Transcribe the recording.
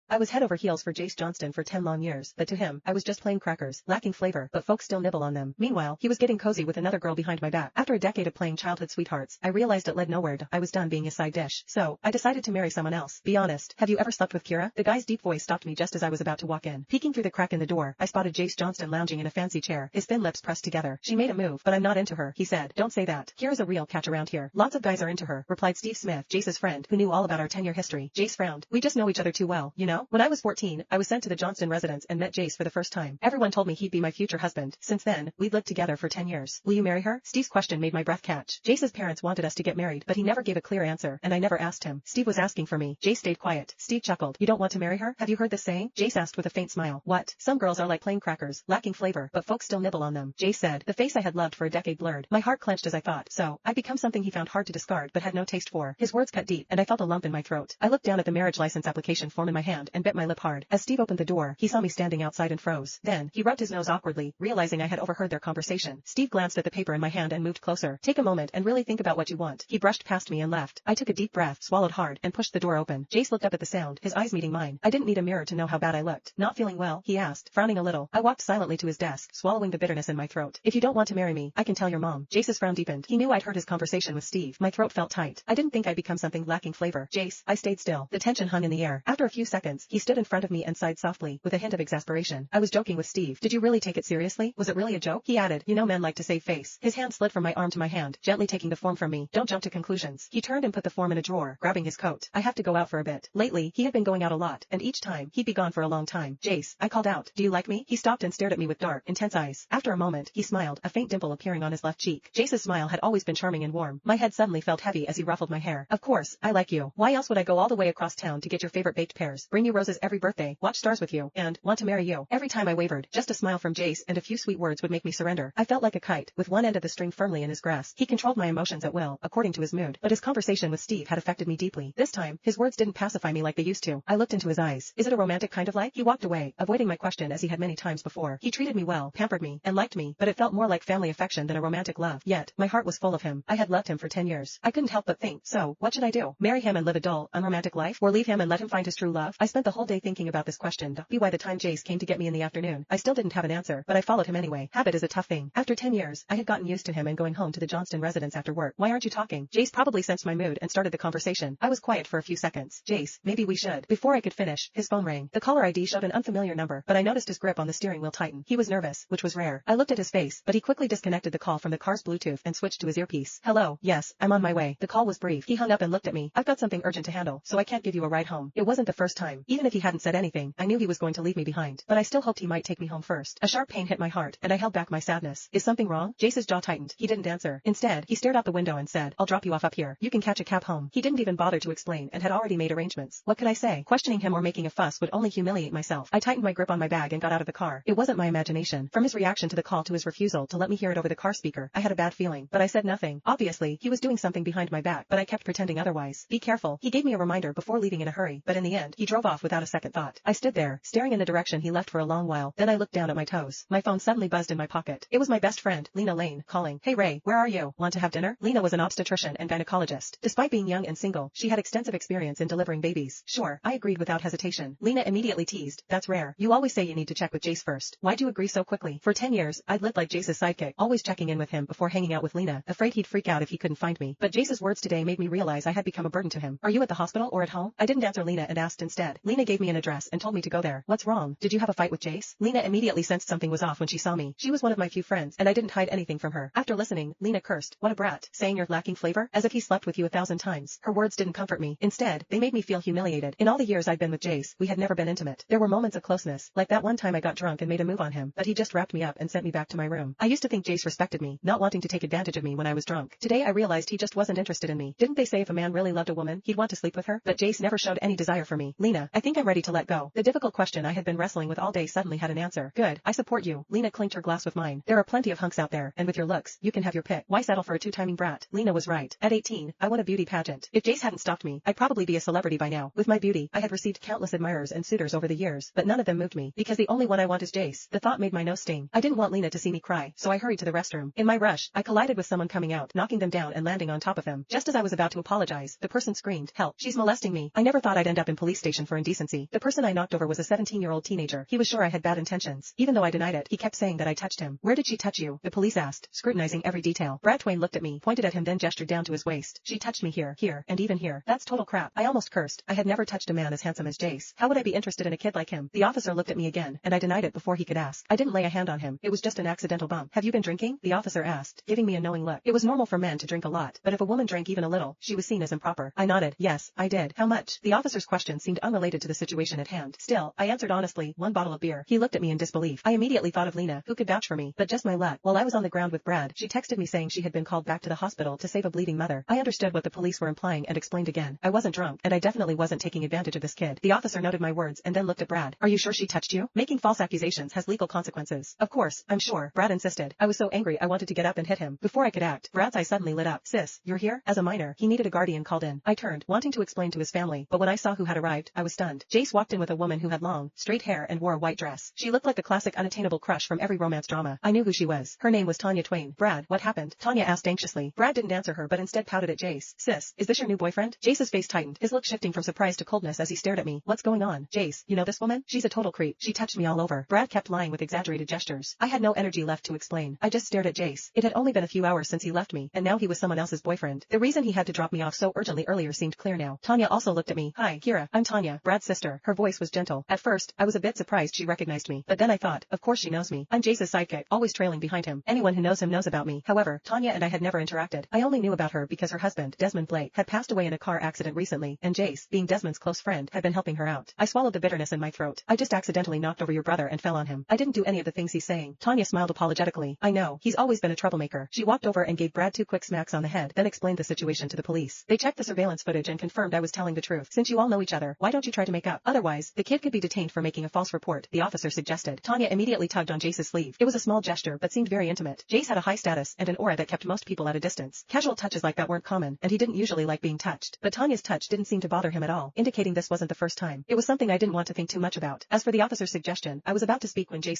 I was head over heels for Jace Johnston for 10 long years, but to him, I was just plain crackers, lacking flavor, but folks still nibble on them. Meanwhile, he was getting cozy with another girl behind my back. After a decade of playing childhood sweethearts, I realized it led nowhere. I was done being his side dish. So, I decided to marry someone else. Be honest, have you ever slept with Kira? The guy's deep voice stopped me just as I was about to walk in. Peeking through the crack in the door, I spotted Jace Johnston lounging in a fancy chair, his thin lips pressed together. She made a move, but I'm not into her, he said. Don't say that. Kira's a real catch around here. Lots of guys are into her, replied Steve Smith, Jace's friend, who knew all about our 10-year history. Jace frowned. We just know each other too well, you know? When I was 14, I was sent to the Johnston residence and met Jace for the first time. Everyone told me he'd be my future husband. Since then, we'd lived together for 10 years. Will you marry her? Steve's question made my breath catch. Jace's parents wanted us to get married, but he never gave a clear answer, and I never asked him. Steve was asking for me. Jace stayed quiet. Steve chuckled. You don't want to marry her? Have you heard this saying? Jace asked with a faint smile. What? Some girls are like plain crackers, lacking flavor, but folks still nibble on them. Jace said. The face I had loved for a decade blurred. My heart clenched as I thought. So, I'd become something he found hard to discard but had no taste for. His words cut deep, and I felt a lump in my throat. I looked down at the marriage license application form in my hand and bit my lip hard. As Steve opened the door, he saw me standing outside and froze. Then, he rubbed his nose awkwardly, realizing I had overheard their conversation. Steve glanced at the paper in my hand and moved closer. Take a moment and really think about what you want. He brushed past me and left. I took a deep breath, swallowed hard, and pushed the door open. Jace looked up at the sound, his eyes meeting mine. I didn't need a mirror to know how bad I looked. Not feeling well? He asked, frowning a little. I walked silently to his desk, swallowing the bitterness in my throat. If you don't want to marry me, I can tell your mom. Jace's frown deepened. He knew I'd heard his conversation with Steve. My throat felt tight. I didn't think I'd become something lacking flavor. Jace, I stayed still. The tension hung in the air. After a few seconds, he stood in front of me and sighed softly, with a hint of exasperation. I was joking with Steve. Did you really take it seriously? Was it really a joke? He added. You know men like to save face. His hand slid from my arm to my hand, gently taking the form from me. Don't jump to conclusions. He turned and put the form in a drawer, grabbing his coat. I have to go out for a bit. Lately, he had been going out a lot, and each time, he'd be gone for a long time. Jace, I called out. Do you like me? He stopped and stared at me with dark, intense eyes. After a moment, he smiled, a faint dimple appearing on his left cheek. Jace's smile had always been charming and warm. My head suddenly felt heavy as he ruffled my hair. Of course, I like you. Why else would I go all the way across town to get your favorite baked pears, bring you roses every birthday, watch stars with you, and want to marry you? Every time I wavered, just a smile from Jace and a few sweet words would make me surrender. I felt like a kite, with one end of the string firmly in his grasp. He controlled my emotions at will, according to his mood, but his conversation with Steve had affected me deeply. This time, his words didn't pacify me like they used to. I looked into his eyes. Is it a romantic kind of like? He walked away, avoiding my question as he had many times before. He treated me well, pampered me, and liked me, but it felt more like family affection than a romantic love. Yet, my heart was full of him. I had loved him for 10 years. I couldn't help but think, so, what should I do? Marry him and live a dull, unromantic life, or leave him and let him find his true love? I spent the whole day thinking about this question. By the time Jace came to get me in the afternoon, I still didn't have an answer, but I followed him anyway. Habit is a tough thing. After 10 years, I had gotten used to him and going home to the Johnston residence after work. Why aren't you talking? Jace probably sensed my mood and started the conversation. I was quiet for a few seconds. Jace, maybe we should. Before I could finish, his phone rang. The caller ID showed an unfamiliar number, but I noticed his grip on the steering wheel tighten. He was nervous, which was rare. I looked at his face, but he quickly disconnected the call from the car's Bluetooth and switched to his earpiece. Hello, yes, I'm on my way. The call was brief. He hung up and looked at me. I've got something urgent to handle, so I can't give you a ride home. It wasn't the first time. Even if he hadn't said anything, I knew he was going to leave me behind, but I still hoped he might take me home first. A sharp pain hit my heart, and I held back my sadness. Is something wrong? Jace's jaw tightened. He didn't answer. Instead, he stared out the window and said, I'll drop you off up here. You can catch a cab home. He didn't even bother to explain and had already made arrangements. What could I say? Questioning him or making a fuss would only humiliate myself. I tightened my grip on my bag and got out of the car. It wasn't my imagination. From his reaction to the call to his refusal to let me hear it over the car speaker, I had a bad feeling, but I said nothing. Obviously, he was doing something behind my back, but I kept pretending otherwise. Be careful. He gave me a reminder before leaving in a hurry, but in the end, he drove off without a second thought. I stood there, staring in the direction he left for a long while, then I looked down at my toes. My phone suddenly buzzed in my pocket. It was my best friend, Lena Lane, calling. Hey Ray, where are you? Want to have dinner? Lena was an obstetrician and gynecologist. Despite being young and single, she had extensive experience in delivering babies. Sure, I agreed without hesitation. Lena immediately teased. That's rare. You always say you need to check with Jace first. Why'd you agree so quickly? For 10 years, I'd lived like Jace's sidekick, always checking in with him before hanging out with Lena, afraid he'd freak out if he couldn't find me. But Jace's words today made me realize I had become a burden to him. Are you at the hospital or at home? I didn't answer Lena and asked instead. Lena gave me an address and told me to go there. What's wrong? Did you have a fight with Jace? Lena immediately sensed something was off when she saw me. She was one of my few friends, and I didn't hide anything from her. After listening, Lena cursed. What a brat. Saying you're lacking flavor? As if he slept with you 1,000 times. Her words didn't comfort me. Instead, they made me feel humiliated. In all the years I'd been with Jace, we had never been intimate. There were moments of closeness, like that one time I got drunk and made a move on him, but he just wrapped me up and sent me back to my room. I used to think Jace respected me, not wanting to take advantage of me when I was drunk. Today I realized he just wasn't interested in me. Didn't they say if a man really loved a woman, he'd want to sleep with her? But Jace never showed any desire for me. Lena, I think I'm ready to let go. The difficult question I had been wrestling with all day suddenly had an answer. Good, I support you. Lena clinked her glass with mine. There are plenty of hunks out there, and with your looks, you can have your pick. Why settle for a two-timing brat? Lena was right. At 18, I won a beauty pageant. If Jace hadn't stopped me, I'd probably be a celebrity by now. With my beauty, I had received countless admirers and suitors over the years, but none of them moved me, because the only one I want is Jace. The thought made my nose sting. I didn't want Lena to see me cry, so I hurried to the restroom. In my rush, I collided with someone coming out, knocking them down and landing on top of them. Just as I was about to apologize, the person screamed, help, she's molesting me. I never thought I'd end up in police station for for indecency. The person I knocked over was a 17-year-old teenager. He was sure I had bad intentions. Even though I denied it, he kept saying that I touched him. Where did she touch you? The police asked, scrutinizing every detail. Brad Twain looked at me, pointed at him, then gestured down to his waist. She touched me here, and even here. That's total crap. I almost cursed. I had never touched a man as handsome as Jace. How would I be interested in a kid like him? The officer looked at me again, and I denied it before he could ask. I didn't lay a hand on him. It was just an accidental bump. Have you been drinking? The officer asked, giving me a knowing look. It was normal for men to drink a lot, but if a woman drank even a little, she was seen as improper. I nodded. Yes, I did. How much? The officer's question seemed unrelated to the situation at hand. Still, I answered honestly, 1 bottle of beer. He looked at me in disbelief. I immediately thought of Lena, who could vouch for me, but just my luck. While I was on the ground with Brad, she texted me saying she had been called back to the hospital to save a bleeding mother. I understood what the police were implying and explained again. I wasn't drunk, and I definitely wasn't taking advantage of this kid. The officer noted my words and then looked at Brad. Are you sure she touched you? Making false accusations has legal consequences. Of course, I'm sure, Brad insisted. I was so angry I wanted to get up and hit him. Before I could act, Brad's eye suddenly lit up. Sis, you're here? As a minor, he needed a guardian called in. I turned, wanting to explain to his family, but when I saw who had arrived, I was stunned. Jace walked in with a woman who had long, straight hair and wore a white dress. She looked like the classic unattainable crush from every romance drama. I knew who she was. Her name was Tanya Twain. Brad, what happened? Tanya asked anxiously. Brad didn't answer her but instead pouted at Jace. Sis, is this your new boyfriend? Jace's face tightened, his look shifting from surprise to coldness as he stared at me. What's going on? Jace, you know this woman? She's a total creep. She touched me all over. Brad kept lying with exaggerated gestures. I had no energy left to explain. I just stared at Jace. It had only been a few hours since he left me, and now he was someone else's boyfriend. The reason he had to drop me off so urgently earlier seemed clear now. Tanya also looked at me. Hi, Kira. I'm Tanya, Brad's sister. Her voice was gentle. At first, I was a bit surprised she recognized me, but then I thought, of course she knows me. I'm Jace's sidekick, always trailing behind him. Anyone who knows him knows about me. However, Tanya and I had never interacted. I only knew about her because her husband, Desmond Blake, had passed away in a car accident recently, and Jace, being Desmond's close friend, had been helping her out. I swallowed the bitterness in my throat. I just accidentally knocked over your brother and fell on him. I didn't do any of the things he's saying. Tanya smiled apologetically. I know, he's always been a troublemaker. She walked over and gave Brad 2 quick smacks on the head, then explained the situation to the police. They checked the surveillance footage and confirmed I was telling the truth. Since you all know each other, why don't you try to make up? Otherwise, the kid could be detained for making a false report, the officer suggested. Tanya immediately tugged on Jace's sleeve. It was a small gesture but seemed very intimate. Jace had a high status and an aura that kept most people at a distance. Casual touches like that weren't common, and he didn't usually like being touched. But Tanya's touch didn't seem to bother him at all, indicating this wasn't the first time. It was something I didn't want to think too much about. As for the officer's suggestion, I was about to speak when Jace